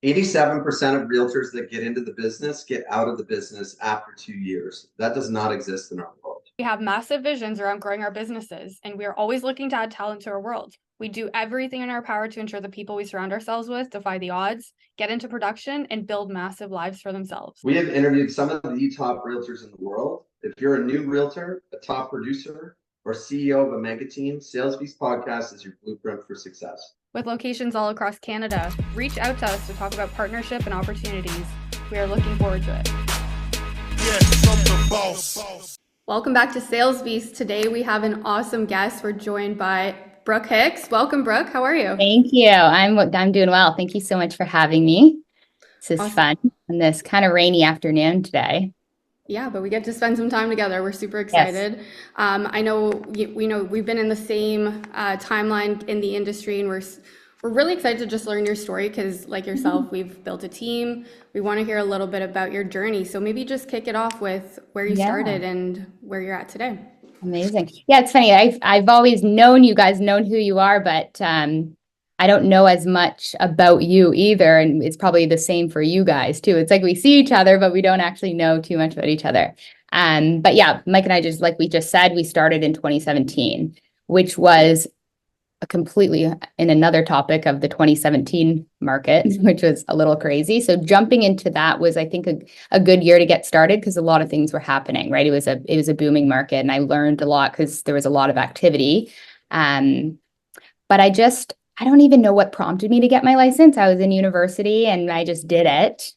87% of realtors that get into the business get out of the business after 2 years. That does not exist in our world. We have massive visions around growing our businesses, and we are always looking to add talent to our world. We do everything in our power to ensure the people we surround ourselves with defy the odds, get into production, and build massive lives for themselves. We have interviewed some of the top realtors in the world. If you're a new realtor, a top producer, or CEO of a mega team, Sales Beast Podcast is your blueprint for success. With locations all across Canada, reach out to us to talk about partnership and opportunities. We are looking forward to it. Yes, I'm the boss. Welcome back to Sales Beast. Today we have an awesome guest. We're joined by Brooke Hicks. Welcome, Brooke. How are you? Thank you. I'm doing well. Thank you so much for having me. This is Awesome. fun on this kind of rainy afternoon today. Yeah, but we get to spend some time together. We're super excited. I know we've been in the same timeline in the industry, and we're really excited to just learn your story because, like yourself, we've built a team. We want to hear a little bit about your journey. So maybe just kick it off with where you started and where you're at today. Amazing. Yeah, it's funny. I've always known you guys, known who you are, but I don't know as much about you either. And it's probably the same for you guys too. It's like we see each other, but we don't actually know too much about each other. But yeah, Mike and I, just like we just said, we started in 2017, which was a completely in another topic of the 2017 market, which was a little crazy. So jumping into that was, I think, a good year to get started because a lot of things were happening, right? It was a booming market, and I learned a lot because there was a lot of activity. But I don't even know what prompted me to get my license. I was in university and I just did it.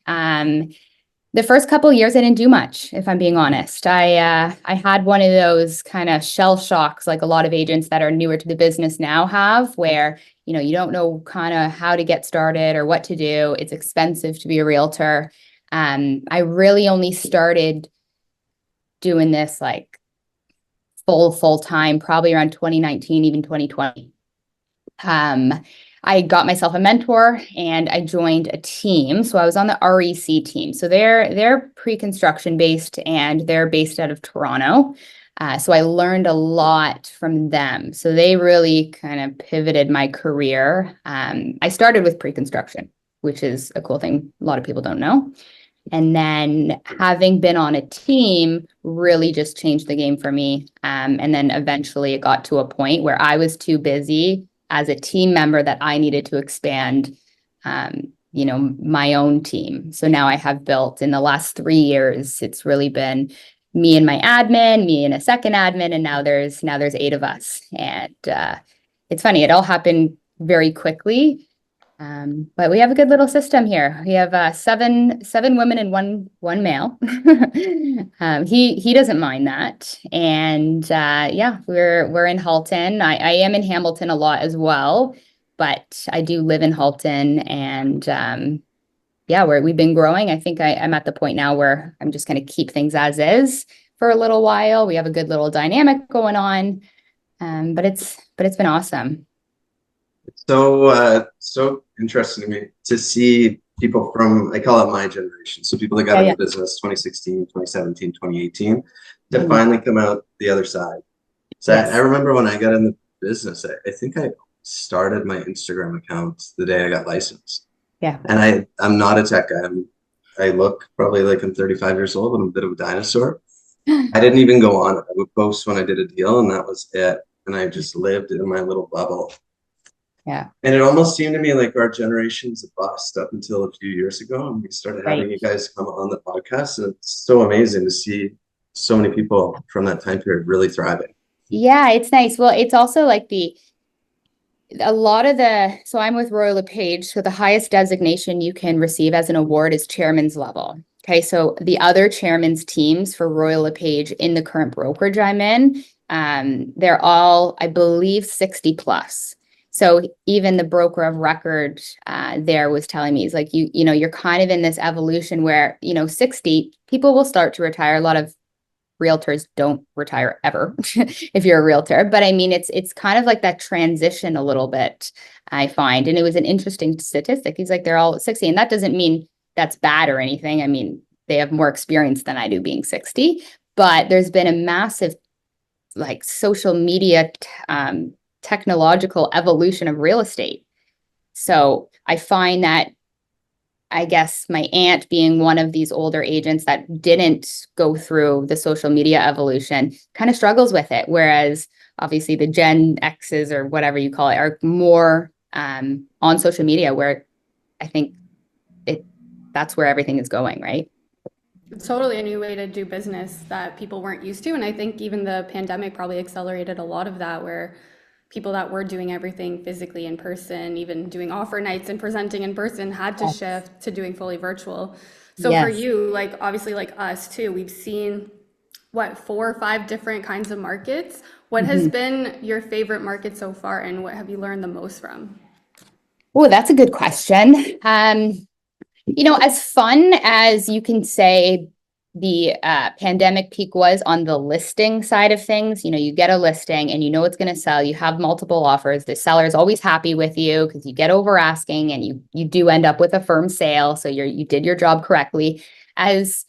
The first couple of years, I didn't do much, if I'm being honest. I had one of those kind of shell shocks, like a lot of agents that are newer to the business now have, where, you don't know kind of how to get started or what to do. It's expensive to be a realtor. I really only started doing this like full time, probably around 2019, even 2020. I got myself a mentor and I joined a team. So I was on the REC team. So they're pre-construction based and they're based out of Toronto. So I learned a lot from them. So they really kind of pivoted my career. I started with pre-construction, which is a cool thing a lot of people don't know. And then having been on a team really just changed the game for me. And then eventually it got to a point where I was too busy as a team member that I needed to expand, my own team. So now I have built in the last 3 years, it's really been me and my admin, me and a second admin, and now there's 8 of us. And it's funny, it all happened very quickly. But we have a good little system here. We have seven women and one male. He doesn't mind that. And we're in Halton. I am in Hamilton a lot as well, but I do live in Halton. And we've been growing. I think I'm at the point now where I'm just going to keep things as is for a little while. We have a good little dynamic going on. But it's been awesome. So interesting to me to see people from, I call it my generation. So people that got into business 2016, 2017, 2018 to finally come out the other side. So I remember when I got in the business, I think I started my Instagram account the day I got licensed. Yeah. And I'm not a tech guy. I look probably like I'm 35 years old, but I'm a bit of a dinosaur. I didn't even go on it. I would post when I did a deal and that was it. And I just lived in my little bubble. Yeah. And it almost seemed to me like our generation's a bust up until a few years ago. And we started having you guys come on the podcast. And it's so amazing to see so many people from that time period really thriving. Yeah, it's nice. Well, it's also like so I'm with Royal LePage. So the highest designation you can receive as an award is chairman's level. Okay. So the other chairman's teams for Royal LePage in the current brokerage I'm in, they're all, I believe, 60 plus. So even the broker of record there was telling me, he's like, you're kind of in this evolution where, 60 people will start to retire. A lot of realtors don't retire ever if you're a realtor. But I mean, it's kind of like that transition a little bit, I find. And it was an interesting statistic. He's like, they're all at 60. And that doesn't mean that's bad or anything. I mean, they have more experience than I do being 60. But there's been a massive like social media technological evolution of real estate. So I find that I guess my aunt being one of these older agents that didn't go through the social media evolution kind of struggles with it. Whereas obviously the Gen X's or whatever you call it are more on social media, where I think that's where everything is going, right? It's totally a new way to do business that people weren't used to. And I think even the pandemic probably accelerated a lot of that, where people that were doing everything physically in person, even doing offer nights and presenting in person, had to shift to doing fully virtual. So for you, like obviously like us too, we've seen what, 4 or 5 different kinds of markets. What has been your favorite market so far, and what have you learned the most from? Oh, that's a good question. As fun as you can say the pandemic peak was on the listing side of things, you get a listing and it's going to sell. You have multiple offers. The seller is always happy with you because you get over asking and you do end up with a firm sale. So you did your job correctly. As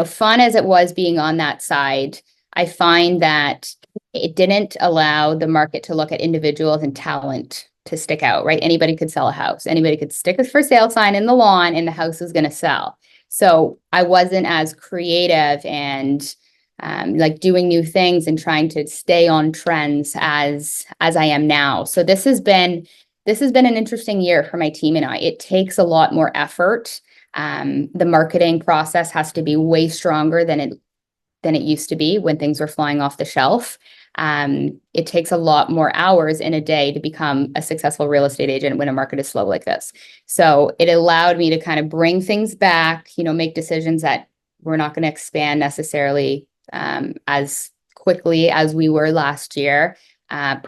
fun as it was being on that side, I find that it didn't allow the market to look at individuals and talent to stick out, right? Anybody could sell a house. Anybody could stick a for sale sign in the lawn and the house is going to sell. So I wasn't as creative and like doing new things and trying to stay on trends as I am now. So this has been an interesting year for my team and I. It takes a lot more effort. The marketing process has to be way stronger than it used to be when things were flying off the shelf. It takes a lot more hours in a day to become a successful real estate agent when a market is slow like this. So it allowed me to kind of bring things back, make decisions that we're not going to expand necessarily as quickly as we were last year.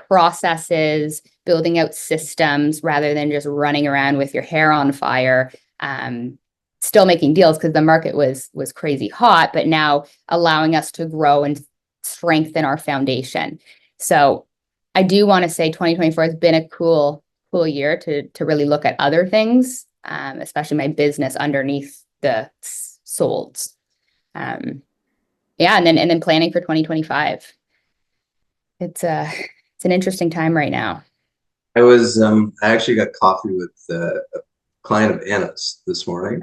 Processes, building out systems rather than just running around with your hair on fire. Still making deals because the market was crazy hot, but now allowing us to grow and strengthen our foundation. So I do want to say 2024 has been a cool year to really look at other things, especially my business underneath the solds. And then planning for 2025. It's an interesting time right now. I actually got coffee with a client of Anna's this morning.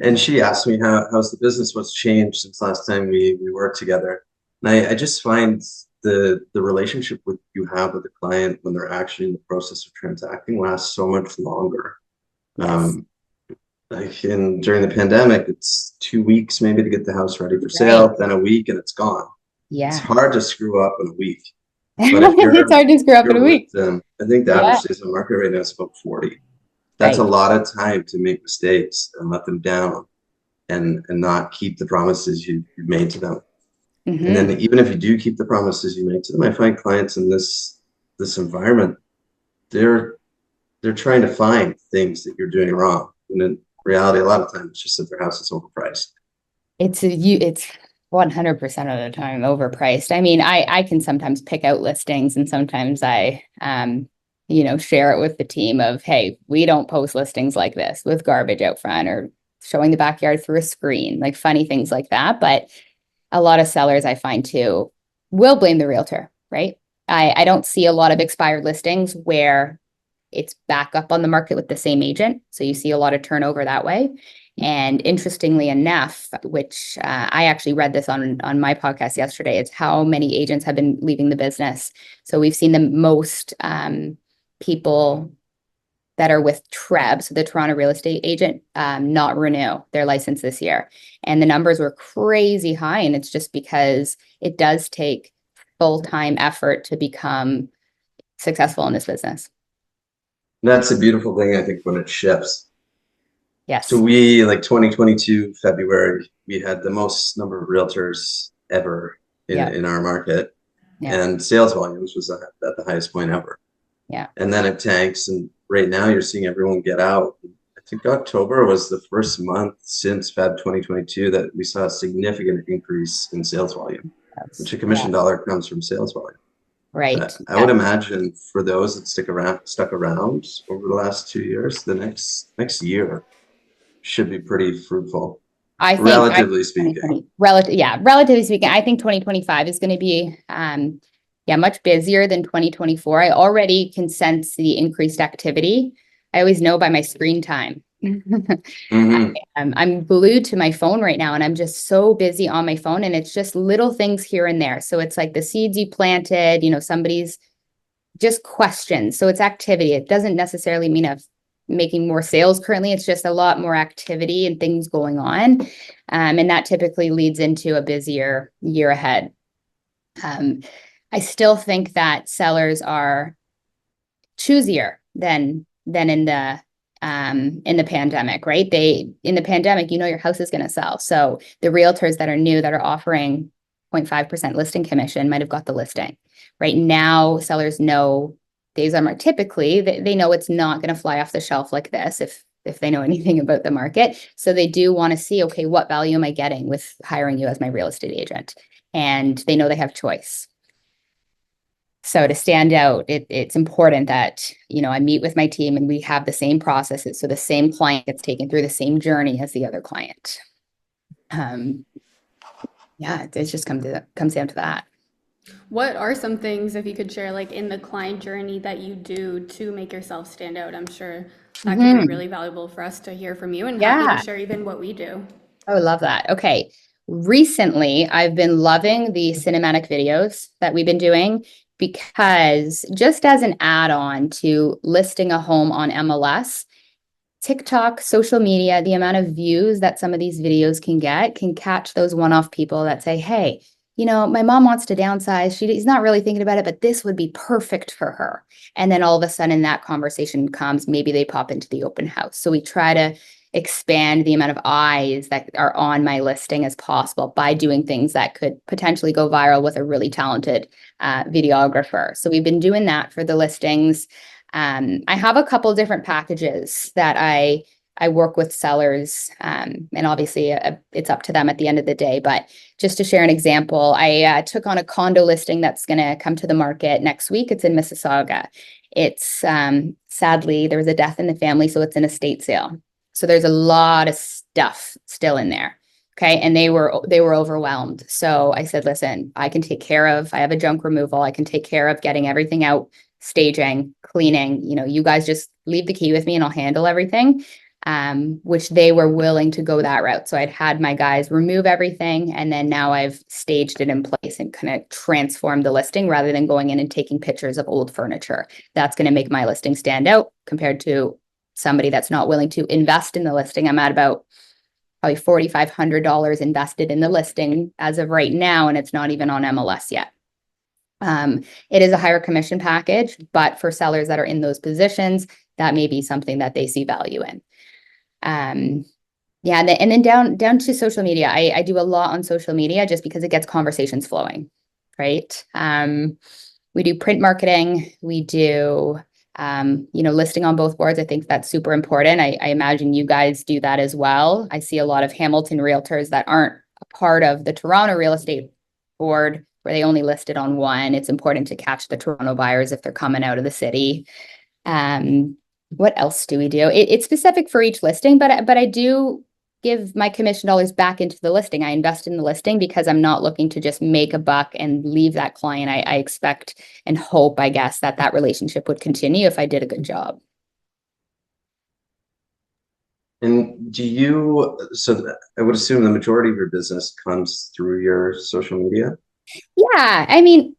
And she asked me how's the business, what's changed since last time we worked together. And I just find the relationship you have with the client when they're actually in the process of transacting lasts so much longer. Yes. During the pandemic, it's 2 weeks maybe to get the house ready for sale, then a week and it's gone. Yeah. It's hard to screw up in a week. But it's hard to screw up in a week. I think the average days on market right now is about 40. That's a lot of time to make mistakes and let them down and not keep the promises you've made to them. Mm-hmm. And then even if you do keep the promises you made to them, I find clients in this environment, they're trying to find things that you're doing wrong. And in reality, a lot of times it's just that their house is overpriced. It's 100% of the time overpriced. I mean, I can sometimes pick out listings and sometimes I share it with the team of, hey, we don't post listings like this with garbage out front or showing the backyard through a screen, like funny things like that. But a lot of sellers I find too will blame the realtor, right? I don't see a lot of expired listings where it's back up on the market with the same agent. So you see a lot of turnover that way. And interestingly enough, which I actually read this on my podcast yesterday, it's how many agents have been leaving the business. So we've seen the most people that are with TREB, so the Toronto Real Estate Agent, not renew their license this year. And the numbers were crazy high. And it's just because it does take full-time effort to become successful in this business. That's a beautiful thing, I think, when it shifts. Yes. So we, like 2022, February, we had the most number of realtors ever in our market. Yeah. And sales volumes was at the highest point ever. Yeah. And then it tanks. And right now you're seeing everyone get out. I think October was the first month since Feb 2022 that we saw a significant increase in sales volume, which a commission dollar comes from sales volume. Right. I would imagine for those that stuck around over the last 2 years, the next year should be pretty fruitful. I think relatively speaking. Relatively speaking, I think 2025 is going to be much busier than 2024. I already can sense the increased activity. I always know by my screen time, Mhm. I'm glued to my phone right now, and I'm just so busy on my phone, and it's just little things here and there. So it's like the seeds you planted, somebody's just questions. So it's activity. It doesn't necessarily mean of making more sales currently. It's just a lot more activity and things going on. And that typically leads into a busier year ahead. I still think that sellers are choosier than in the pandemic, right? In the pandemic, your house is going to sell. So the realtors that are new that are offering 0.5% listing commission might have got the listing. Right now, sellers know days are more typically they know it's not going to fly off the shelf like this if they know anything about the market. So they do want to see, okay, what value am I getting with hiring you as my real estate agent? And they know they have choice. So to stand out, it's important that, I meet with my team and we have the same processes. So the same client gets taken through the same journey as the other client. Yeah, it just comes down to that. What are some things, if you could share, like in the client journey that you do to make yourself stand out? I'm sure that could be really valuable for us to hear from you, and happy Yeah. to share even what we do. I would love that. Okay. Recently, I've been loving the cinematic videos that we've been doing because just as an add-on to listing a home on MLS, TikTok, social media, the amount of views that some of these videos can get can catch those one-off people that say, hey, my mom wants to downsize. She's not really thinking about it, but this would be perfect for her. And then all of a sudden that conversation comes, maybe they pop into the open house. So we try to expand the amount of eyes that are on my listing as possible by doing things that could potentially go viral with a really talented videographer. So we've been doing that for the listings. I have a couple different packages that I work with sellers, and obviously it's up to them at the end of the day. But just to share an example, I took on a condo listing that's going to come to the market next week. It's in Mississauga. It's sadly, there was a death in the family, so it's an estate sale. So there's a lot of stuff still in there. Okay. And they were overwhelmed. So I said, listen, I have a junk removal. I can take care of getting everything out, staging, cleaning. You guys just leave the key with me and I'll handle everything. Which they were willing to go that route. So I'd had my guys remove everything, and then now I've staged it in place and kind of transformed the listing rather than going in and taking pictures of old furniture. That's going to make my listing stand out compared to somebody that's not willing to invest in the listing. I'm at about probably $4,500 invested in the listing as of right now, and it's not even on MLS yet. It is a higher commission package, but for sellers that are in those positions, that may be something that they see value in. Yeah, and then down to social media. I do a lot on social media just because it gets conversations flowing, right? We do print marketing. We do, listing on both boards. I think that's super important. I imagine you guys do that as well. I see a lot of Hamilton realtors that aren't a part of the Toronto real estate board where they only listed on one. It's important to catch the Toronto buyers if they're coming out of the city. What else do we do? It's specific for each listing, but I do give my commission dollars back into the listing. I invest in the listing because I'm not looking to just make a buck and leave that client. I expect and hope, I guess, that relationship would continue if I did a good job. And I would assume the majority of your business comes through your social media? Yeah, I mean,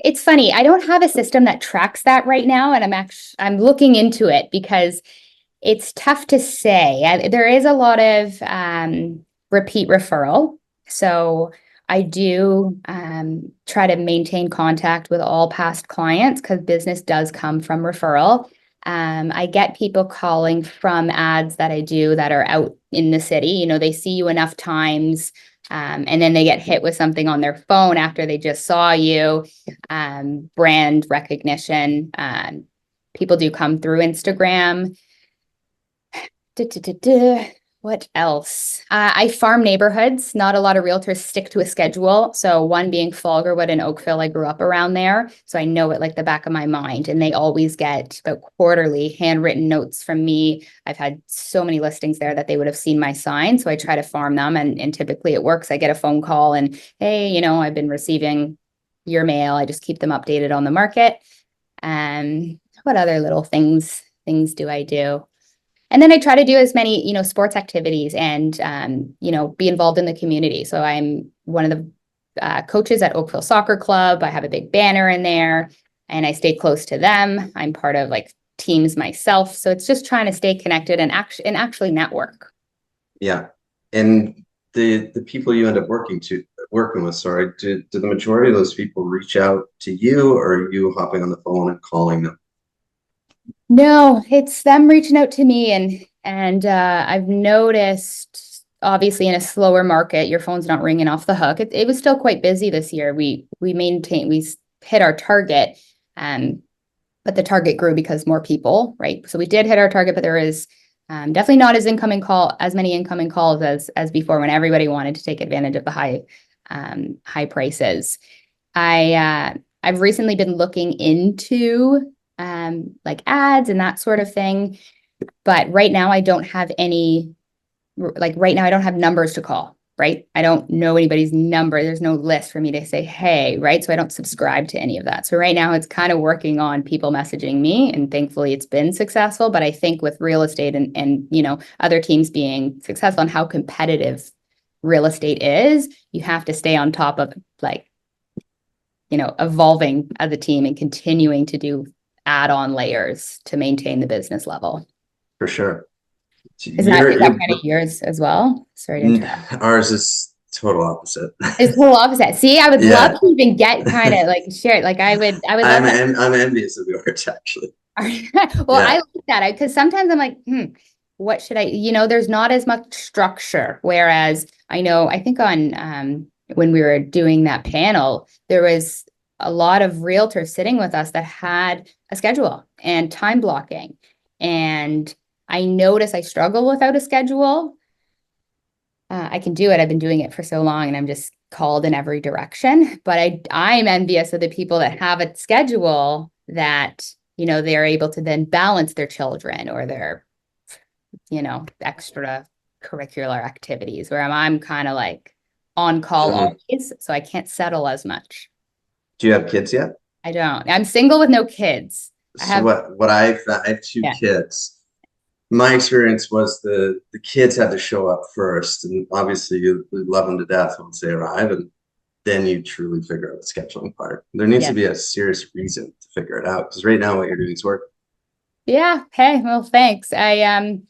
it's funny. I don't have a system that tracks that right now, and I'm looking into it because it's tough to say. There is a lot of repeat referral. So I do try to maintain contact with all past clients because business does come from referral. I get people calling from ads that I do that are out in the city. They see you enough times. And then they get hit with something on their phone after they just saw you. Brand recognition. People do come through Instagram. What else? I farm neighborhoods. Not a lot of realtors stick to a schedule. So one being Falgarwood and Oakville. I grew up around there. So I know it like the back of my mind. And they always get about quarterly handwritten notes from me. I've had so many listings there that they would have seen my sign. So I try to farm them. And typically it works. I get a phone call and, hey, I've been receiving your mail. I just keep them updated on the market. What other little things do I do? And then I try to do as many, sports activities and, be involved in the community. So I'm one of the coaches at Oakville Soccer Club. I have a big banner in there and I stay close to them. I'm part of like teams myself. So it's just trying to stay connected and actually network. Yeah. And the people you end up working with, sorry, do the majority of those people reach out to you, or are you hopping on the phone and calling them? No, it's them reaching out to me, and I've noticed, obviously, in a slower market, your phone's not ringing off the hook. It was still quite busy this year. We hit our target, but the target grew because more people, right? So we did hit our target, but there is definitely not as many incoming calls as before, when everybody wanted to take advantage of the high prices. I've recently been looking into like ads and that sort of thing. But right now I don't have numbers to call, right? I don't know anybody's number. There's no list for me to say, hey, right? So I don't subscribe to any of that. So right now it's kind of working on people messaging me, and thankfully it's been successful. But I think with real estate and other teams being successful and how competitive real estate is, you have to stay on top of evolving as a team and continuing to do add-on layers to maintain the business level. For sure. So Is that kind of yours as well? Sorry to interrupt. Ours is total opposite. It's total opposite. See, I would love to even get kind of like share it. Like I would love I'm envious of yours, actually. Well, I like that because sometimes I'm like, what should I, there's not as much structure. Whereas I think on when we were doing that panel, there was a lot of realtors sitting with us that had a schedule and time blocking. And I notice I struggle without a schedule. I can do it. I've been doing it for so long and I'm just called in every direction. But I'm envious of the people that have a schedule that, they're able to then balance their children or their, extra curricular activities, where I'm kind of like on call always. So I can't settle as much. Do you have kids yet? I don't. I'm single with no kids. I have 2 kids. My experience was the kids had to show up first, and obviously you love them to death once they arrive, and then you truly figure out the scheduling part. There needs to be a serious reason to figure it out, because right now what you're doing is work. Yeah. Hey, well, thanks. I'm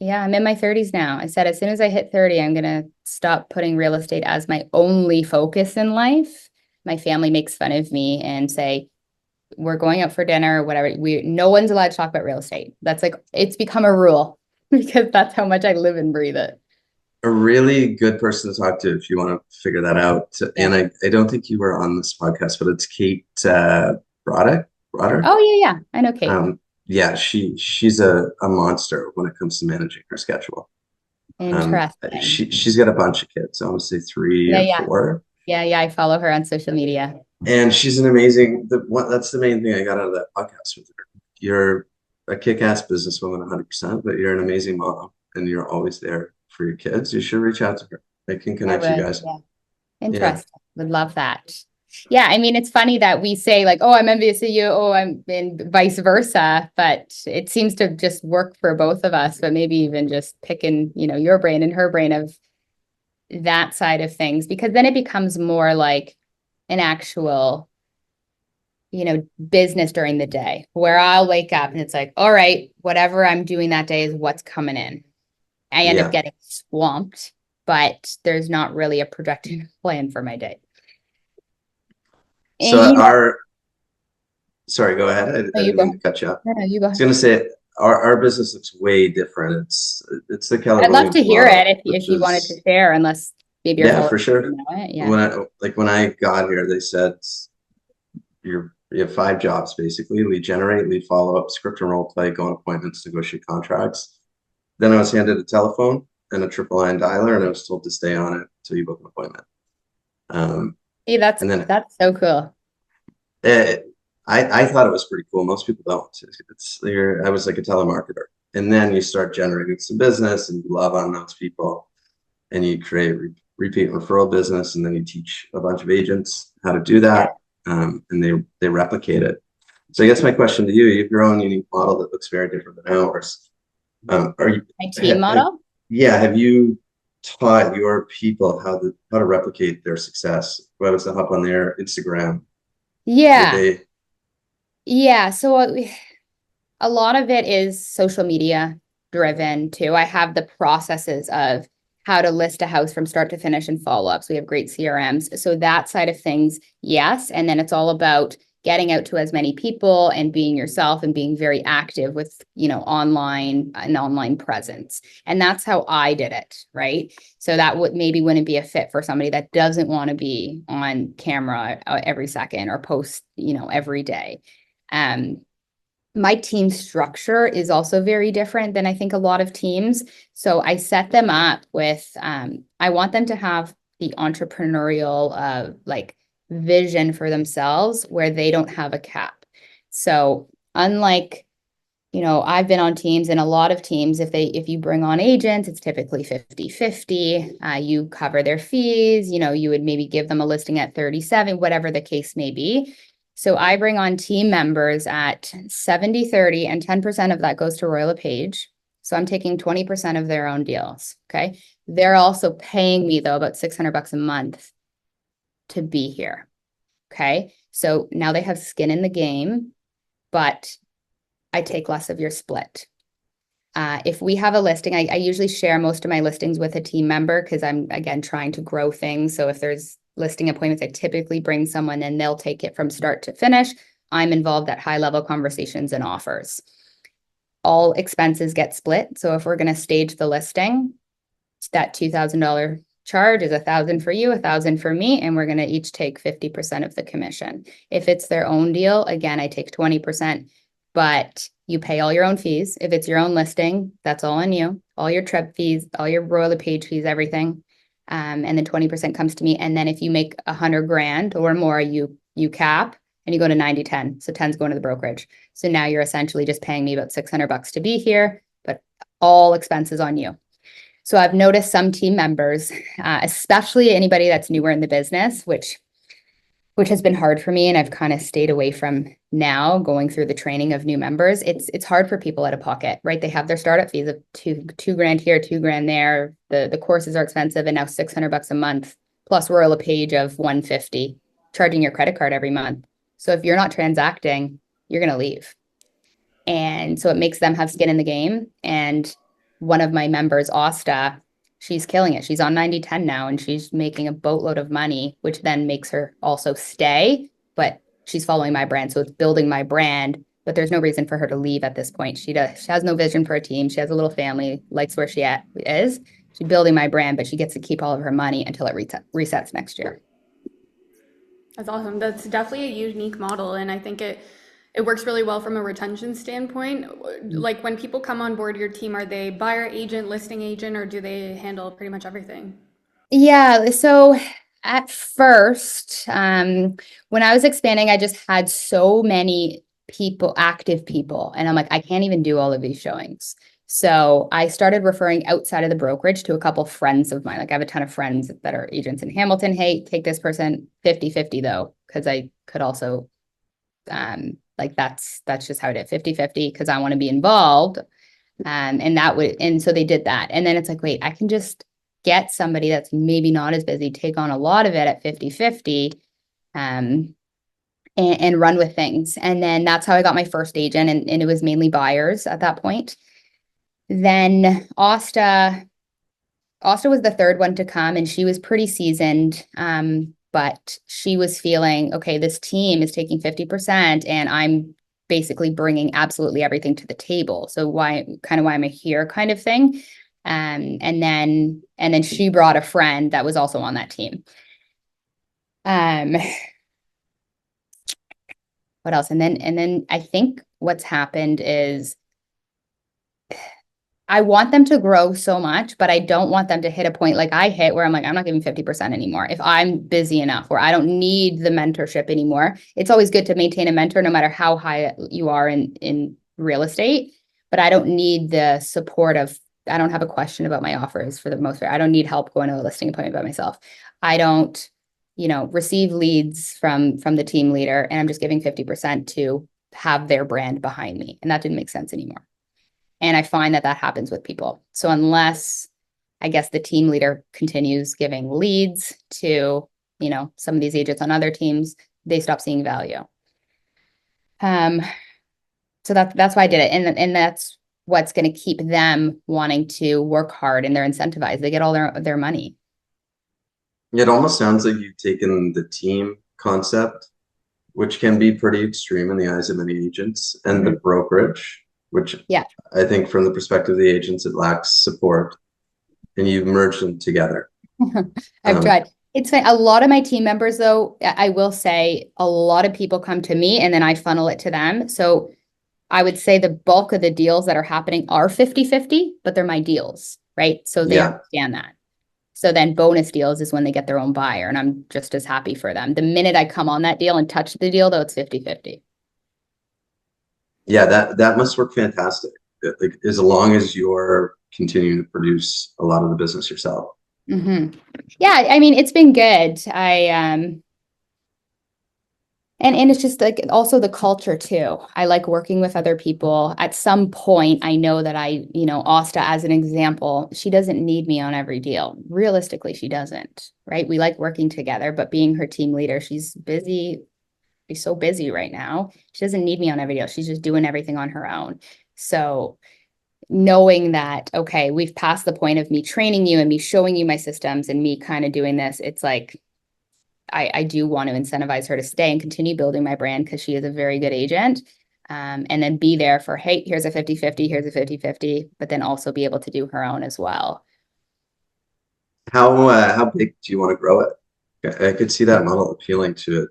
in my 30s now. I said as soon as I hit 30, I'm gonna stop putting real estate as my only focus in life. My family makes fun of me and say, we're going out for dinner or whatever. No one's allowed to talk about real estate. That's like, it's become a rule because that's how much I live and breathe it. A really good person to talk to if you want to figure that out. And I don't think you were on this podcast, but it's Kate Brodder. Oh yeah. I know Kate. Yeah, she's a monster when it comes to managing her schedule. Interesting. She's got a bunch of kids. I want to say 3 or 4. Yeah. I follow her on social media. And she's an amazing, that's the main thing I got out of that podcast with her. You're a kick-ass businesswoman 100%, but you're an amazing mom and you're always there for your kids. You should reach out to her. I can connect you guys. Yeah. Interesting. Would love that. Yeah. I mean, it's funny that we say like, oh, I'm envious of you. Oh, I'm and vice versa, but it seems to just work for both of us, but maybe even just picking, your brain and her brain of that side of things, because then it becomes more like an actual, business during the day where I'll wake up and it's like, all right, whatever I'm doing that day is what's coming in. I end up getting swamped, but there's not really a projected plan for my day. So sorry, go ahead. I didn't mean to cut you off. No, you go. I was going to say our business looks way different. It's the Keller I'd love to hear it if you is, wanted to share, unless maybe you're for sure. Yeah. When I got here, they said you have 5 jobs basically: lead generate, lead follow up, script and role play, go on appointments, negotiate contracts. Then I was handed a telephone and a triple line dialer, and I was told to stay on it until you book an appointment. Hey, that's so cool. I thought it was pretty cool. Most people don't. I was like a telemarketer, and then you start generating some business, and you love on those people, and you create repeat referral business, and then you teach a bunch of agents how to do that, and they replicate it. So I guess my question to you: you have your own unique model that looks very different than ours. Are you, My team model? yeah, have you taught your people how to replicate their success? What was to hop on their Instagram? Did Yeah. they, Yeah. So a lot of it is social media driven too. I have the processes of how to list a house from start to finish and follow-ups. We have great CRMs. So that side of things, yes. And then it's all about getting out to as many people and being yourself and being very active with, online presence. And that's how I did it, right? So that wouldn't be a fit for somebody that doesn't want to be on camera every second or post, every day. My team structure is also very different than I think a lot of teams. So I set them up with, I want them to have the entrepreneurial, vision for themselves where they don't have a cap. So unlike, I've been on teams, and a lot of teams, if you bring on agents, it's typically 50-50. You cover their fees, you would maybe give them a listing at 37, whatever the case may be. So I bring on team members at 70-30, and 10% of that goes to LePage. So I'm taking 20% of their own deals. Okay. They're also paying me though about $600 a month to be here. Okay. So now they have skin in the game, but I take less of your split. If we have a listing, I usually share most of my listings with a team member because I'm, again, trying to grow things. So if there's listing appointments, I typically bring someone and they'll take it from start to finish. I'm involved at high level conversations and offers. All expenses get split. So if we're going to stage the listing, that $2,000 charge is $1,000 for you, $1,000 for me, and we're going to each take 50% of the commission. If it's their own deal, again, I take 20%, but you pay all your own fees. If it's your own listing, that's all on you. All your trip fees, all your LePage fees, everything. And then 20% comes to me. And then if you make $100,000 or more, you cap and you go to 90-10. So 10's going to the brokerage. So now you're essentially just paying me about $600 to be here, but all expenses on you. So I've noticed some team members, especially anybody that's newer in the business, which has been hard for me, and I've kind of stayed away from now going through the training of new members. It's hard for people out of pocket, right? They have their startup fees of $2,000 here, $2,000 there. The courses are expensive, and now $600 a month, plus we're a LePage of $150, charging your credit card every month. So if you're not transacting, you're going to leave. And so it makes them have skin in the game. And one of my members, Asta, she's killing it. She's on 90-10 now, and she's making a boatload of money, which then makes her also stay, but she's following my brand. So it's building my brand, but there's no reason for her to leave at this point. She has no vision for a team. She has a little family, likes where she is. She's building my brand, but she gets to keep all of her money until it resets next year. That's awesome. That's definitely a unique model. And I think it works really well from a retention standpoint. Like when people come on board your team, are they buyer agent, listing agent, or do they handle pretty much everything? Yeah. So at first, when I was expanding, I just had so many people, active people, and I'm like, I can't even do all of these showings. So I started referring outside of the brokerage to a couple friends of mine. Like I have a ton of friends that are agents in Hamilton. Hey, take this person 50-50 though, because I could also, that's just how I did 50-50 because I want to be involved. And so they did that. And then it's like, wait, I can just get somebody that's maybe not as busy, take on a lot of it at 50-50, and run with things. And then that's how I got my first agent. And it was mainly buyers at that point. Then Asta was the third one to come, and she was pretty seasoned. But she was feeling, okay, this team is taking 50% and I'm basically bringing absolutely everything to the table. So why am I here kind of thing. And then she brought a friend that was also on that team. What else? And then I think what's happened is I want them to grow so much, but I don't want them to hit a point like I hit where I'm like, I'm not giving 50% anymore. If I'm busy enough where I don't need the mentorship anymore, it's always good to maintain a mentor no matter how high you are in real estate. But I don't need the support I don't have a question about my offers for the most part. I don't need help going to a listing appointment by myself. I don't, receive leads from the team leader, and I'm just giving 50% to have their brand behind me. And that didn't make sense anymore. And I find that happens with people. So unless, I guess, the team leader continues giving leads to, some of these agents on other teams, they stop seeing value. So that's why I did it. And that's what's going to keep them wanting to work hard, and they're incentivized. They get all their money. It almost sounds like you've taken the team concept, which can be pretty extreme in the eyes of many agents, and the brokerage, which I think from the perspective of the agents, it lacks support, and you've merged them together. I've tried. It's funny. A lot of my team members, though, I will say a lot of people come to me and then I funnel it to them. So I would say the bulk of the deals that are happening are 50-50, but they're my deals, right? So they understand that. So then bonus deals is when they get their own buyer, and I'm just as happy for them. The minute I come on that deal and touch the deal, though, it's 50-50. Yeah, that must work fantastic. Like, as long as you're continuing to produce a lot of the business yourself. Yeah, I mean, it's been good. And it's just like also the culture too. I like working with other people. At some point, I know that Asta, as an example, she doesn't need me on every deal. Realistically, she doesn't, right? We like working together, but being her team leader, she's busy. She's so busy right now. She doesn't need me on every deal. She's just doing everything on her own. So knowing that, okay, we've passed the point of me training you and me showing you my systems and me kind of doing this, it's like, I do want to incentivize her to stay and continue building my brand because she is a very good agent. And then be there for, hey, here's a 50-50, here's a 50-50, but then also be able to do her own as well. How big do you want to grow it? I could see that model appealing to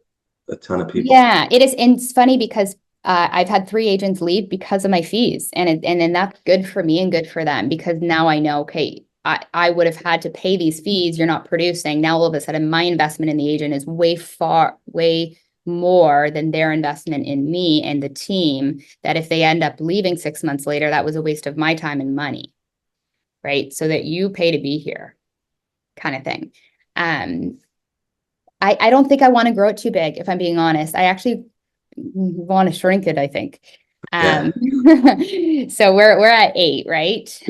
a ton of people. Yeah, it is. And it's funny because I've had 3 agents leave because of my fees. And then that's good for me and good for them, because now I know, okay, I would have had to pay these fees. You're not producing. Now, all of a sudden, my investment in the agent is way more than their investment in me and the team, that if they end up leaving 6 months later, that was a waste of my time and money, right? So that you pay to be here kind of thing. I don't think I want to grow it too big, if I'm being honest. I actually want to shrink it, I think. So we're at 8, right?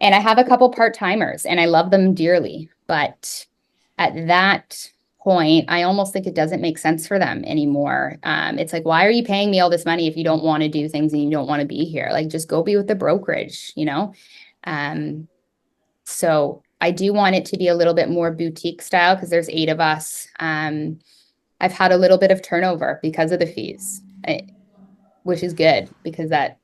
And I have a couple part-timers and I love them dearly, but at that point, I almost think it doesn't make sense for them anymore. It's like, why are you paying me all this money if you don't want to do things and you don't want to be here? Like, just go be with the brokerage, So I do want it to be a little bit more boutique style because there's 8 of us. I've had a little bit of turnover because of the fees, which is good because that,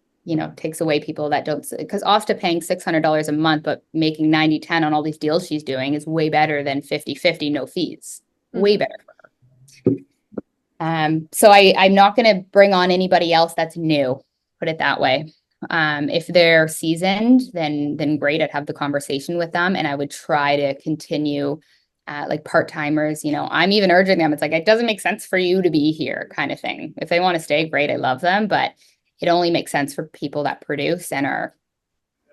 takes away people that don't, because Asta paying $600 a month, but making 90-10 on all these deals she's doing is way better than 50-50, no fees. Way better for her. So I'm not going to bring on anybody else that's new, put it that way. If they're seasoned, then great. I'd have the conversation with them and I would try to continue like part-timers, I'm even urging them. It's like, it doesn't make sense for you to be here kind of thing. If they want to stay, great. I love them, but it only makes sense for people that produce and are.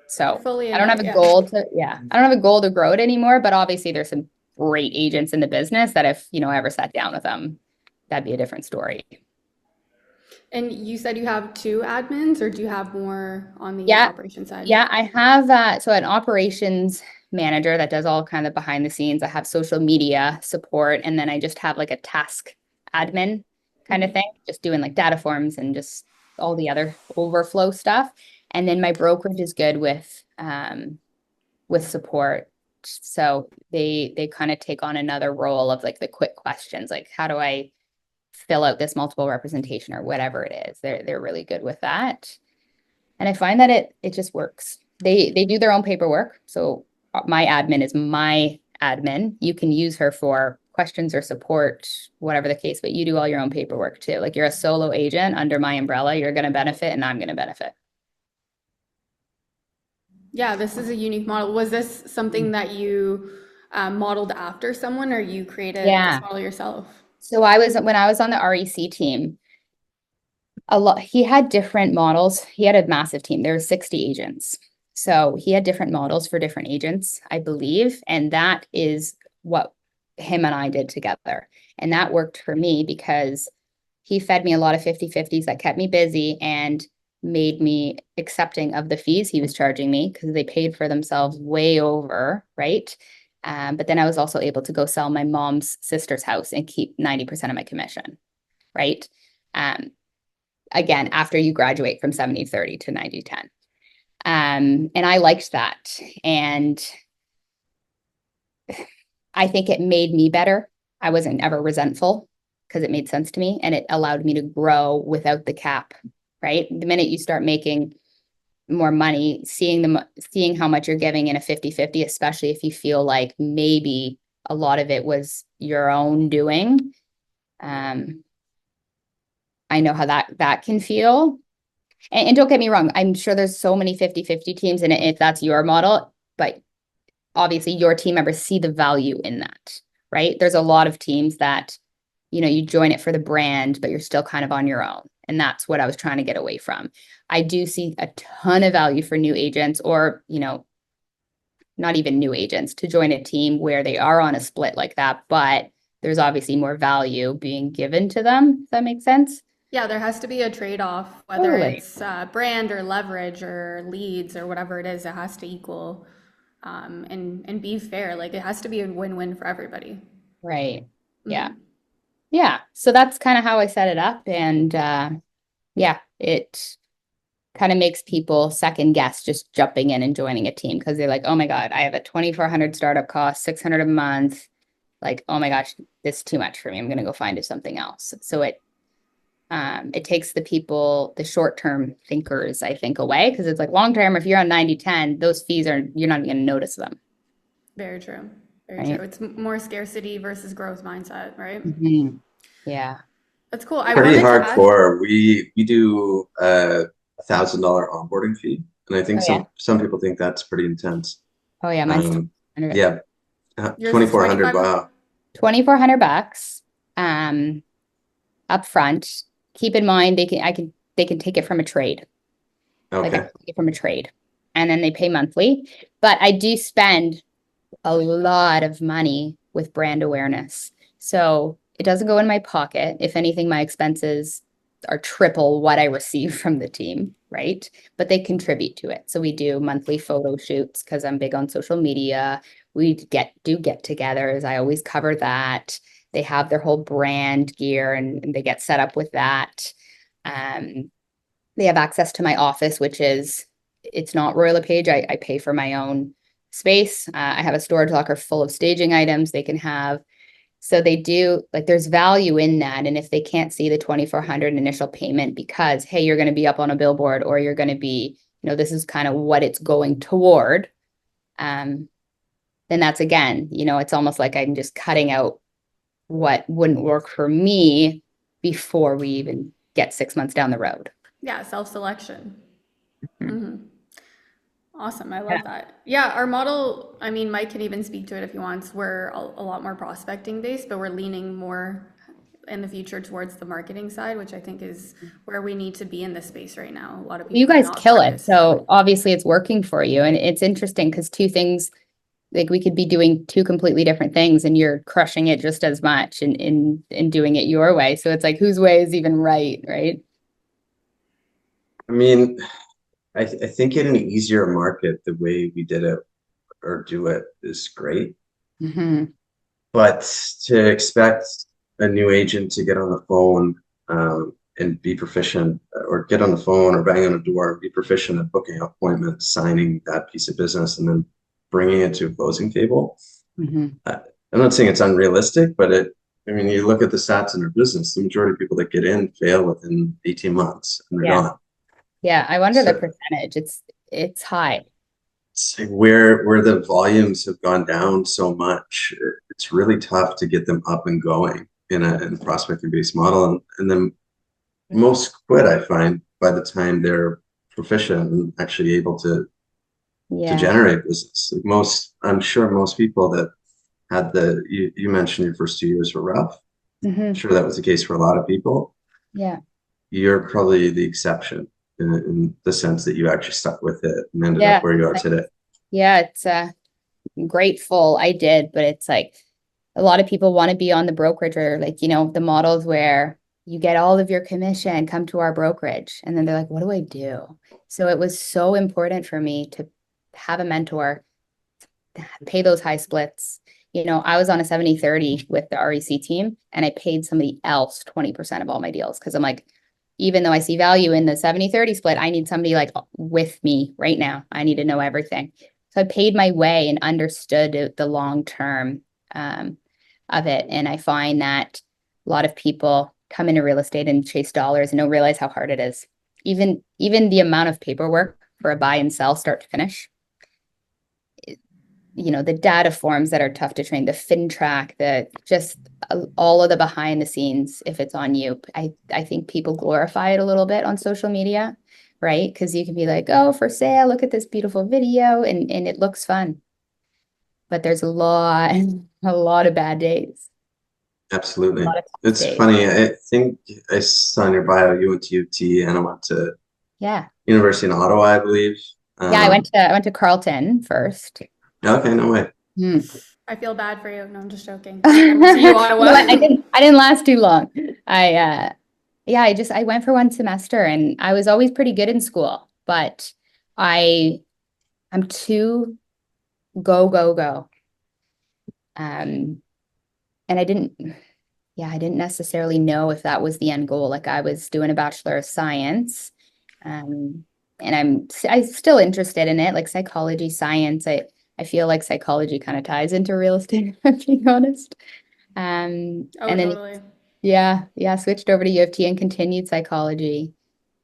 So I don't have a goal to grow it anymore, but obviously there's some great agents in the business that if, I ever sat down with them, that'd be a different story. And you said you have 2 admins, or do you have more on the operations side? Yeah, I have so an operations manager that does all kind of behind the scenes. I have social media support, and then I just have like a task admin kind of thing, just doing like data forms and just all the other overflow stuff. And then my brokerage is good with support. So they kind of take on another role of like the quick questions, like how do I fill out this multiple representation or whatever it is. They're really good with that. And I find that it just works. They do their own paperwork. So my admin is my admin. You can use her for questions or support, whatever the case, but you do all your own paperwork too. Like, you're a solo agent under my umbrella, you're going to benefit and I'm going to benefit. Yeah, this is a unique model. Was this something that you modeled after someone, or you created this model yourself? So when I was on the REC team, he had different models. He had a massive team. There were 60 agents. So he had different models for different agents, I believe. And that is what him and I did together. And that worked for me because he fed me a lot of 50-50s that kept me busy. And made me accepting of the fees he was charging me because they paid for themselves way over, right? But then I was also able to go sell my mom's sister's house and keep 90% of my commission, right? Again, after you graduate from 70-30 to 90-10. And I liked that. And I think it made me better. I wasn't ever resentful because it made sense to me and it allowed me to grow without the cap, right? The minute you start making more money, seeing how much you're giving in a 50-50, especially if you feel like maybe a lot of it was your own doing. I know how that can feel. And don't get me wrong, I'm sure there's so many 50-50 teams, and if that's your model, but obviously your team members see the value in that, right? There's a lot of teams that, you join it for the brand, but you're still kind of on your own. And that's what I was trying to get away from. I do see a ton of value for new agents or, not even new agents to join a team where they are on a split like that, but there's obviously more value being given to them. Does that make sense? Yeah, there has to be a trade-off, whether Totally. it's brand or leverage or leads or whatever it is, it has to equal and be fair. Like it has to be a win-win for everybody. Right. Yeah. Mhm. Yeah. So that's kind of how I set it up. And yeah, it kind of makes people second guess just jumping in and joining a team because they're like, oh my God, I have a 2,400 startup cost, 600 a month. Like, oh my gosh, this is too much for me. I'm going to go find something else. So it takes the short-term thinkers, I think, away because it's like long-term, if you're on 90-10, those fees you're not going to notice them. Very true. Very Right. true. It's more scarcity versus growth mindset, right? Mhm. Yeah. That's cool. I Pretty wanted to ask, hardcore. We do $1,000 onboarding fee, and I think Oh, yeah. some people think that's pretty intense. Oh yeah, mine's Yeah, yours is 2,400. 25? Wow. $2,400 up front. Keep in mind they can take it from a trade. Like I Okay. take it from a trade. And then they pay monthly. But I do spend a lot of money with brand awareness. So it doesn't go in my pocket. If anything, my expenses are triple what I receive from the team, right? But they contribute to it. So we do monthly photo shoots because I'm big on social media. We do get-togethers. I always cover that. They have their whole brand gear and they get set up with that. They have access to my office, it's not Royal LePage. I pay for my own space. I have a storage locker full of staging items they can have. So they do, like, there's value in that. And if they can't see the 2,400 initial payment because, hey, you're going to be up on a billboard or you're going to be, this is kind of what it's going toward, then that's again, it's almost like I'm just cutting out what wouldn't work for me before we even get 6 months down the road. Yeah, self-selection. Mhm. Awesome. I Yeah. love that. Yeah, our model, I mean, Mike can even speak to it if he wants. We're a lot more prospecting based, but we're leaning more in the future towards the marketing side, which I think is where we need to be in this space right now. A lot of people You are guys not kill it. focused. So obviously it's working for you. And it's interesting because two things, like we could be doing two completely different things and you're crushing it just as much and doing it your way. So it's like, whose way is even right? Right. I mean, I think in an easier market, the way we did it or do it is great. Mm-hmm. But to expect a new agent to get on the phone and be proficient, or get on the phone or bang on a door, be proficient at booking appointments, signing that piece of business, and then bringing it to a closing table. Mm-hmm. I'm not saying it's unrealistic, but I mean, you look at the stats in our business, the majority of people that get in fail within 18 months and they're Yeah. gone. Yeah. I wonder the So percentage. It's high. it's like where the volumes have gone down so much, it's really tough to get them up and going in a prospecting based model. And then most quit, I find, by the time they're proficient and actually able to Yeah. generate business. Like I'm sure most people that had you mentioned your first 2 years were rough. Mm-hmm. I'm sure that was the case for a lot of people. Yeah. You're probably the exception in the sense that you actually stuck with it and ended up where you are today. Yeah. It's grateful I did, but it's like a lot of people want to be on the brokerage or like, the models where you get all of your commission, come to our brokerage. And then they're like, what do I do? So it was so important for me to have a mentor, pay those high splits. You know, I was on a 70-30 with the REC team, and I paid somebody else 20% of all my deals. Cause I'm like, even though I see value in the 70-30 split, I need somebody like with me right now. I need to know everything. So I paid my way and understood the long term of it. And I find that a lot of people come into real estate and chase dollars and don't realize how hard it is. Even the amount of paperwork for a buy and sell start to finish. You know, the data forms that are tough to train, the FinTrack, the just all of the behind the scenes, if it's on you. I think people glorify it a little bit on social media, right? Because you can be like, oh, for sale, look at this beautiful video, and it looks fun. But there's a lot of bad days. Absolutely. A lot of tough It's days. funny. I think I saw in your bio you went to UT and I went to Yeah. University in Ottawa, I believe. Yeah, I went to Carleton first. Okay, no way. I feel bad for you. No, I'm just joking. You, Ottawa. Well, I didn't last too long. I went for one semester, and I was always pretty good in school, but I'm too go. And I didn't necessarily know if that was the end goal. Like, I was doing a Bachelor of Science, and I'm still interested in it, like psychology, science. I feel like psychology kind of ties into real estate, if I'm being honest. Oh, And then totally. switched over to U of T and continued psychology.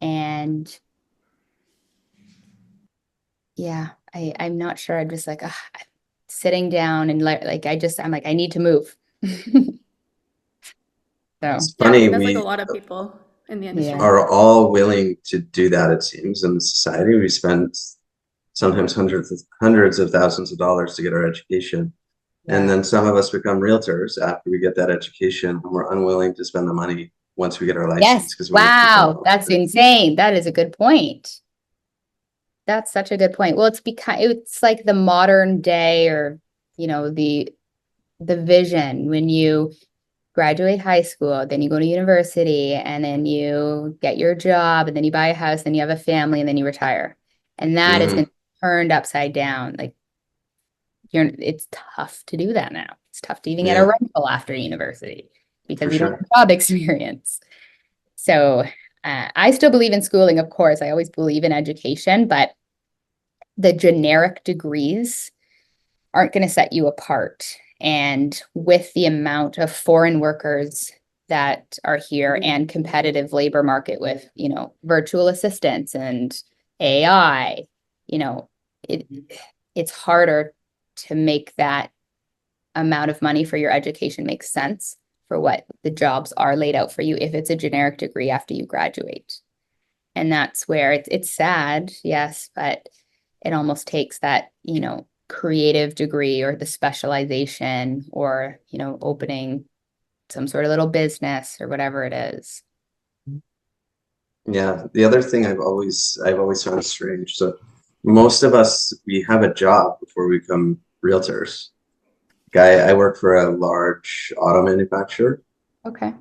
And yeah, I'm not sure. I'm just like sitting down and I'm like, I need to move. So It's Yeah, I funny, think that's like a we lot of people in the industry. Yeah. are all willing to do that, it seems, in society. We spend sometimes hundreds of thousands of dollars to get our education. And then some of us become realtors after we get that education, and we're unwilling to spend the money once we get our license. Yes. Because we Wow. That's insane. That is a good point. That's such a good point. Well, it's like the modern day, or, you know, the vision when you graduate high school, then you go to university, and then you get your job, and then you buy a house, then you have a family, and then you retire. And that has been turned upside down. Like, it's tough to do that now. It's tough to even get a rental after university because you don't have job experience. So I still believe in schooling, of course. I always believe in education, but the generic degrees aren't going to set you apart. And with the amount of foreign workers that are here and competitive labor market with, you know, virtual assistants and AI, you know, it's harder to make that amount of money for your education make sense for what the jobs are laid out for you if it's a generic degree after you graduate. And that's where it's sad, yes, but it almost takes that, you know, creative degree or the specialization, or, you know, opening some sort of little business or whatever it is. Yeah, the other thing I've always found strange. So most of us, we have a job before we become realtors. I work for a large auto manufacturer. Okay.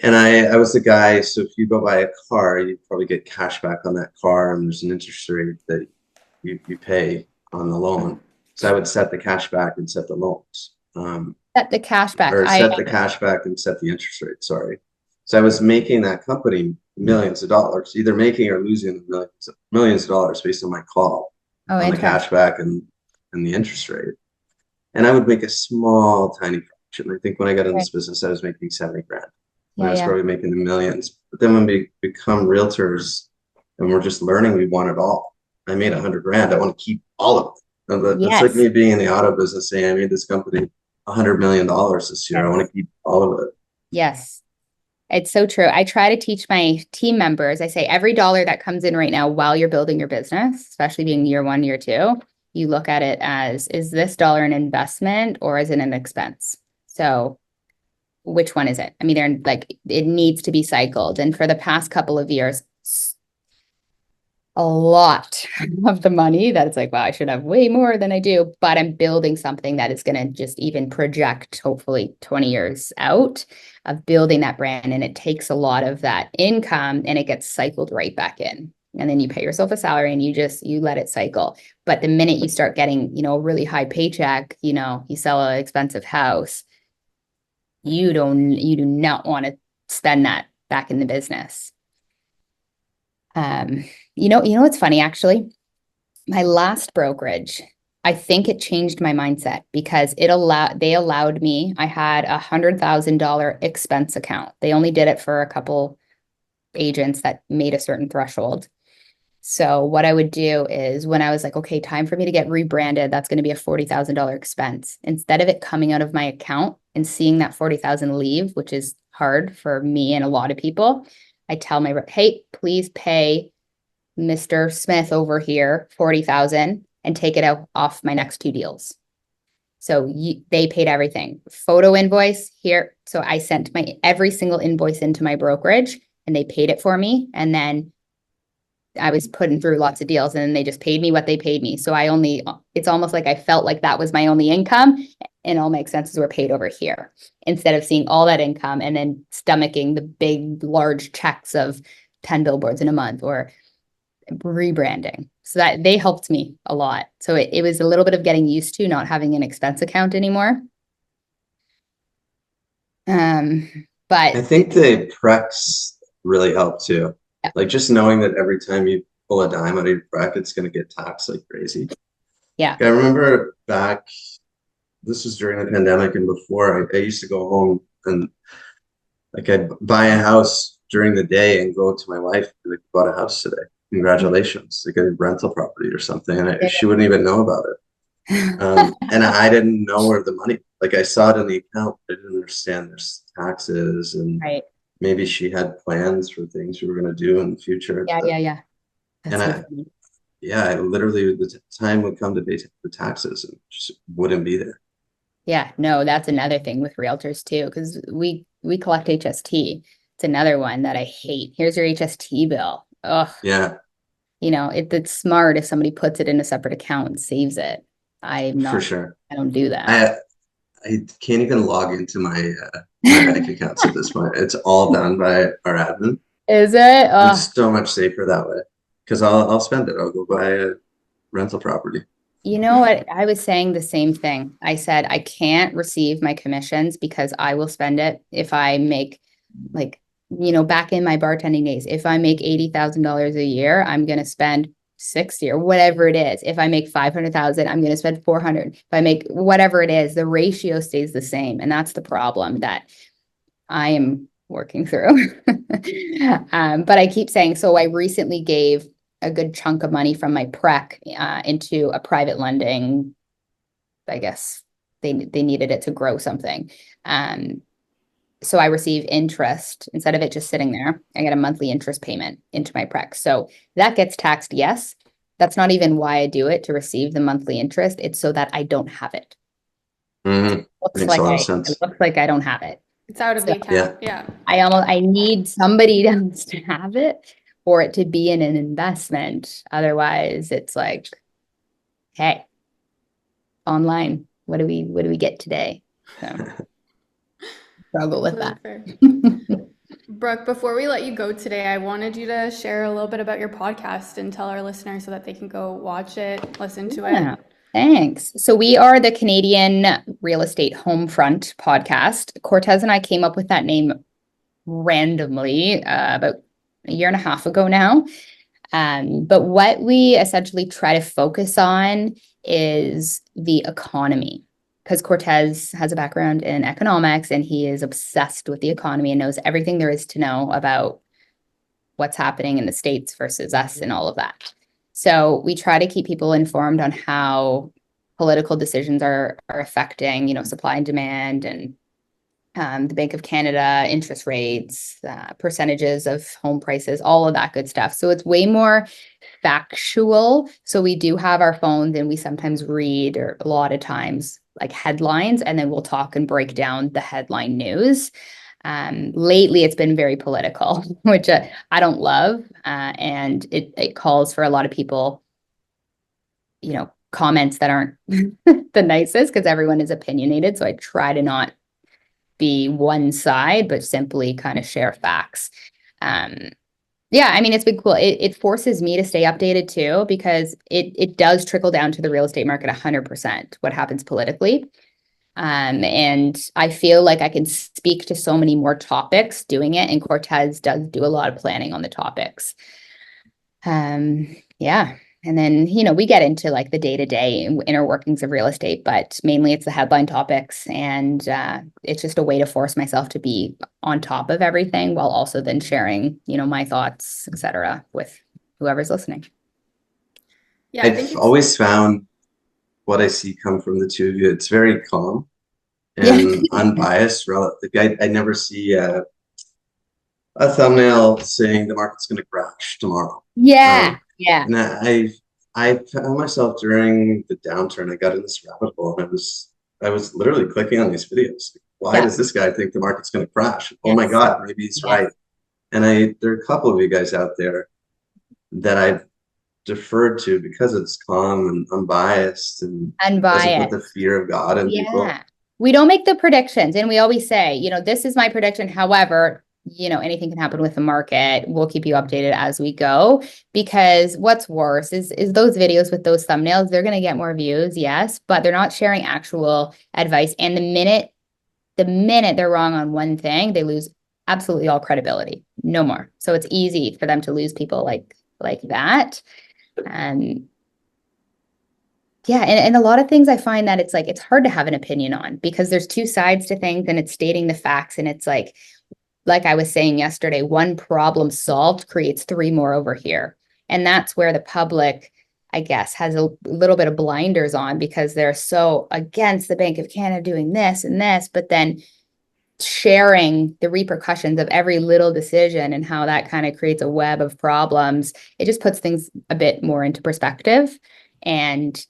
And I was the guy, so if you go buy a car, you probably get cash back on that car, and there's an interest rate that you pay on the loan. So I would set the cash back and set the loans. Set the cash back. Or set the cash back and set the interest rate, sorry. So I was making that company millions of dollars, either making or losing millions of dollars based on my call on the cash back and the interest rate. And I would make a small, tiny fraction. I think when I got in this business, I was making 70 grand. And I was probably making the millions. But then when we become realtors and we're just learning, we want it all. I made 100 grand. I want to keep all of it. It's like me being in the auto business saying, I made this company $100 million this year. I want to keep all of it. Yes. It's so true. I try to teach my team members. I say every dollar that comes in right now while you're building your business, especially being year 1, year 2, you look at it as, is this dollar an investment or is it an expense? So which one is it? I mean, they're like, it needs to be cycled. And for the past couple of years, a lot of the money that it's like, wow, I should have way more than I do, but I'm building something that is going to just even project hopefully 20 years out of building that brand. And it takes a lot of that income and it gets cycled right back in. And then you pay yourself a salary and you let it cycle. But the minute you start getting, a really high paycheck, you sell an expensive house, you do not want to spend that back in the business. What's funny, actually? My last brokerage, I think it changed my mindset because they allowed me, I had $100,000 expense account. They only did it for a couple agents that made a certain threshold. So what I would do is when I was like, okay, time for me to get rebranded, that's going to be a $40,000 expense. Instead of it coming out of my account and seeing that 40,000 leave, which is hard for me and a lot of people, I tell my rep, hey, please pay Mr. Smith over here 40,000 and take it out off my next 2 deals. So they paid everything. Photo invoice here. So I sent every single invoice into my brokerage and they paid it for me. And then I was putting through lots of deals and they just paid me what they paid me. So it's almost like I felt like that was my only income and all my expenses were paid over here instead of seeing all that income and then stomaching the big, large checks of 10 billboards in a month or rebranding. So that they helped me a lot. So it was a little bit of getting used to not having an expense account anymore. But I think the precs really help too. Yeah. Like just knowing that every time you pull a dime out of your prec, it's going to get taxed like crazy. Yeah. I remember back, this was during the pandemic and before, I used to go home and like I'd buy a house during the day and go to my wife and be like, bought a house today. Congratulations. Like a rental property or something. And she wouldn't even know about it. And I didn't know where the money, like I saw it in the account, but I didn't understand there's taxes and right. maybe she had plans for things we were going to do in the future. Yeah. That's And I literally, the time would come to pay the taxes and just wouldn't be there. Yeah, no, that's another thing with realtors too, because we collect HST. It's another one that I hate. Here's your HST bill. Ugh. Yeah. It's smart if somebody puts it in a separate account and saves it. For sure. I don't do that. I can't even log into my bank accounts at this point. It's all done by our admin. Is it? It's so much safer that way because I'll spend it. I'll go buy a rental property. You know what? I was saying the same thing. I said, I can't receive my commissions because I will spend it if I make back in my bartending days, if I make $80,000 a year, I'm going to spend 60 or whatever it is. If I make 500,000, I'm going to spend 400. If I make whatever it is, the ratio stays the same. And that's the problem that I am working through. But I keep saying, so I recently gave a good chunk of money from my prec into a private lending. I guess they needed it to grow something. So I receive interest instead of it just sitting there. I get a monthly interest payment into my prec. So that gets taxed. Yes. That's not even why I do it to receive the monthly interest. It's so that I don't have it. Mm-hmm. Makes a lot of sense. It looks like I don't have it. It's out of the account. Yeah. I need somebody else to have it for it to be in an investment. Otherwise it's like, hey, online, what do we get today? So struggle with that. Brooke, before we let you go today, I wanted you to share a little bit about your podcast and tell our listeners so that they can go watch it, listen to it. Thanks. So we are the Canadian Real Estate Homefront podcast. Cortez and I came up with that name randomly about a year and a half ago now. But what we essentially try to focus on is the economy, because Cortez has a background in economics and he is obsessed with the economy and knows everything there is to know about what's happening in the States versus us and all of that. So we try to keep people informed on how political decisions are affecting, supply and demand and the Bank of Canada, interest rates, percentages of home prices, all of that good stuff. So it's way more factual. So we do have our phones and we sometimes read, or a lot of times, like headlines, and then we'll talk and break down the headline news. Lately, it's been very political, which I don't love. And it calls for a lot of people, comments that aren't the nicest because everyone is opinionated. So I try to not be one side, but simply kind of share facts. Yeah, I mean, it's been cool. It forces me to stay updated too, because it does trickle down to the real estate market 100%, what happens politically. And I feel like I can speak to so many more topics doing it, and Cortez does do a lot of planning on the topics. Yeah. And then, we get into like the day-to-day inner workings of real estate, but mainly it's the headline topics. And it's just a way to force myself to be on top of everything while also then sharing, my thoughts, etc., with whoever's listening. Yeah, I think I've it's always found what I see come from the two of you. It's very calm Yeah. and unbiased. Like I never see a thumbnail saying the market's going to crash tomorrow. Yeah. Yeah. And I found myself during the downturn, I got in this rabbit hole, and I was literally clicking on these videos. Why Yeah. does this guy think the market's going to crash? Oh my Yes. God, maybe he's Yes. right. And there are a couple of you guys out there that I've deferred to because it's calm and unbiased and doesn't put the fear of God in people. Yeah. We don't make the predictions, and we always say, this is my prediction. However, anything can happen with the market. We'll keep you updated as we go, because what's worse is those videos with those thumbnails, they're going to get more views. Yes, but they're not sharing actual advice. And the minute they're wrong on one thing, they lose absolutely all credibility. No more. So it's easy for them to lose people like that. Yeah, and a lot of things I find that it's hard to have an opinion on, because there's two sides to things, and it's stating the facts, and it's like I was saying yesterday, one problem solved creates three more over here. And that's where the public, I guess, has a little bit of blinders on, because they're so against the Bank of Canada doing this and this, but then sharing the repercussions of every little decision and how that kind of creates a web of problems. It just puts things a bit more into perspective, and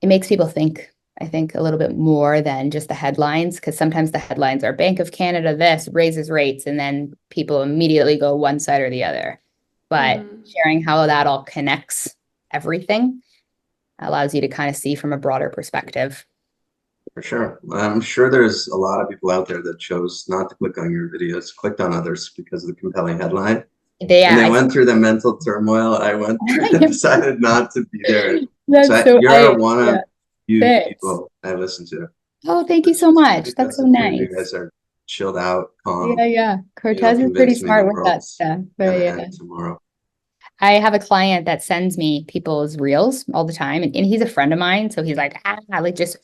it makes people think, I think, a little bit more than just the headlines, because sometimes the headlines are Bank of Canada this raises rates, and then people immediately go one side or the other. But sharing how that all connects everything allows you to kind of see from a broader perspective. For sure. I'm sure there's a lot of people out there that chose not to click on your videos, clicked on others because of the compelling headline. And they went through the mental turmoil I went through and decided not to be there. You're one of few people I listen to. Oh, thank you so much. That's so nice. You guys are chilled out, calm. Yeah. Cortez is pretty smart with that stuff. Tomorrow. I have a client that sends me people's reels all the time, and he's a friend of mine. So he's like, just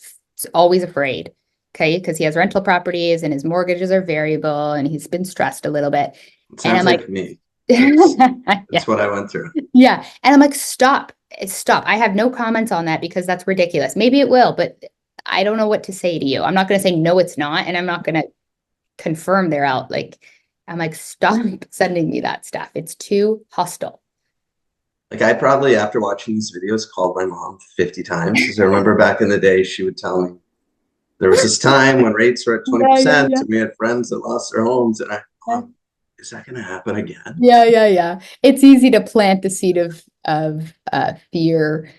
always afraid. Okay. Because he has rental properties and his mortgages are variable, and he's been stressed a little bit. And I'm like me. That's what I went through. Yeah. And I'm like, stop. I have no comments on that, because that's ridiculous. Maybe it will, but I don't know what to say to you. I'm not going to say, no, it's not. And I'm not going to confirm they're out. I'm like, stop sending me that stuff. It's too hostile. I probably, after watching these videos, called my mom 50 times, because I remember back in the day, she would tell me there was this time when rates were at 20%, and we had friends that lost their homes, and is that going to happen again? Yeah. It's easy to plant the seed of fear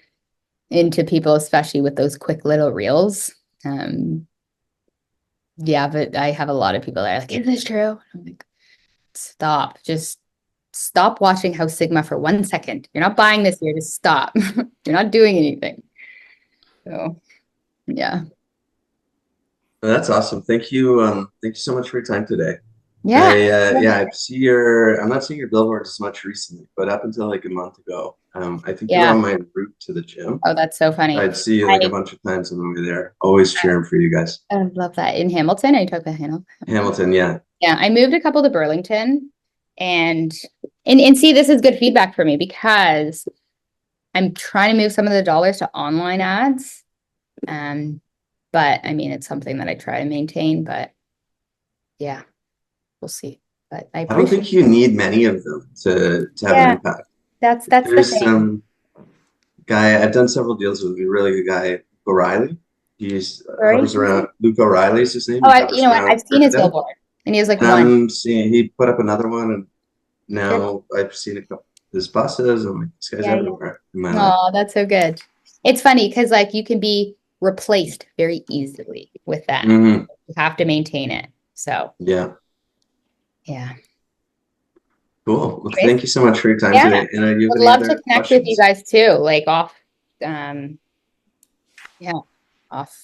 into people, especially with those quick little reels. Yeah, but I have a lot of people that are like, is this true? I'm like, just stop watching House Sigma for 1 second. You're not buying this here. Just stop. You're not doing anything. So, yeah. Well, that's awesome. Thank you. Thank you so much for your time today. Yeah. I'm not seeing your billboards as much recently, but up until a month ago, I think you're on my route to the gym. Oh, that's so funny. I'd see you a bunch of times on the way there. Always cheering for you guys. I love that. In Hamilton? Are you talking about Hamilton, yeah. Yeah, I moved a couple to Burlington, and see, this is good feedback for me, because I'm trying to move some of the dollars to online ads. But I mean, it's something that I try to maintain, but yeah, we'll see. But I don't think you need many of them to have an impact. That's There's the thing. Guy, I've done several deals with, a really good guy, O'Reilly. He's Very hovers around. Luke O'Reilly's his name. Oh, He hovers you know what? around I've seen his Riverdale. billboard, and he has like And one. I'm seeing he put up another one, and now I've seen a couple his buses. I'm like, this guy's Yeah, yeah. everywhere in my life. Oh, that's so good. It's funny because like you can be replaced very easily with that. Mhm. You have to maintain it. So Yeah, yeah. cool. Well, Chris? thank you so much for your time Yeah. today. And do you have Would any love other to connect with you questions? guys too, like off yeah, off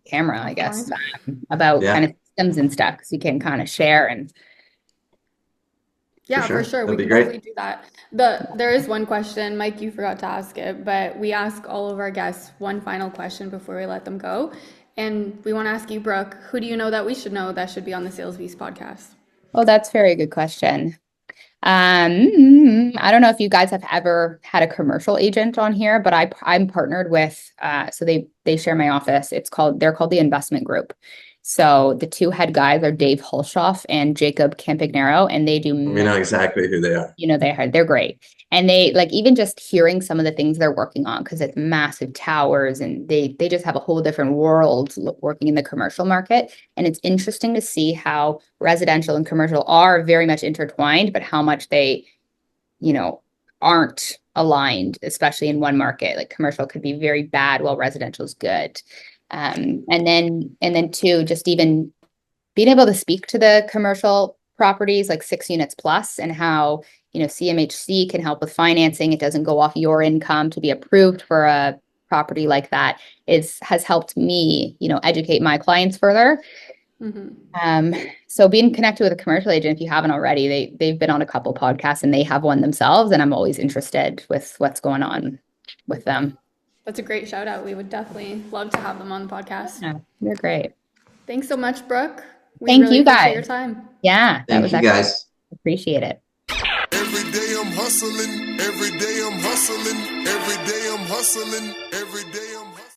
camera, I guess, about Yeah. kind of systems and stuff, because you can kind of share and Yeah, sure. for sure. We That'd be can great. definitely do that. There is one question, Mike, you forgot to ask it, but we ask all of our guests one final question before we let them go. And we want to ask you, Brooke, who do you know that we should know that should be on the Sales Beast podcast? well, that's a very good question. I don't know if you guys have ever had a commercial agent on here, but I'm partnered with so they share my office. They're called the Investment Group. So the two head guys are Dave Hulshoff and Jacob Campagnaro, and they do We know exactly who they are. they're great. And they like even just hearing some of the things they're working on, because it's massive towers and they just have a whole different world working in the commercial market. And it's interesting to see how residential and commercial are very much intertwined, but how much they, aren't aligned, especially in one market. Like commercial could be very bad while residential is good. And then two, just even being able to speak to the commercial properties like 6 units plus, and how CMHC can help with financing. It doesn't go off your income to be approved for a property like that has helped me educate my clients further. So being connected with a commercial agent, if you haven't already, they've been on a couple podcasts and they have one themselves, and I'm always interested with what's going on with them. That's a great shout out. We would definitely love to have them on the podcast. Yeah, they're great. Thanks so much, Brooke. We Thank really you appreciate guys. your time. Yeah, that Thank was you excellent. guys. Appreciate it. Every day I'm hustling, every day I'm hustling, every day I'm hustling, every day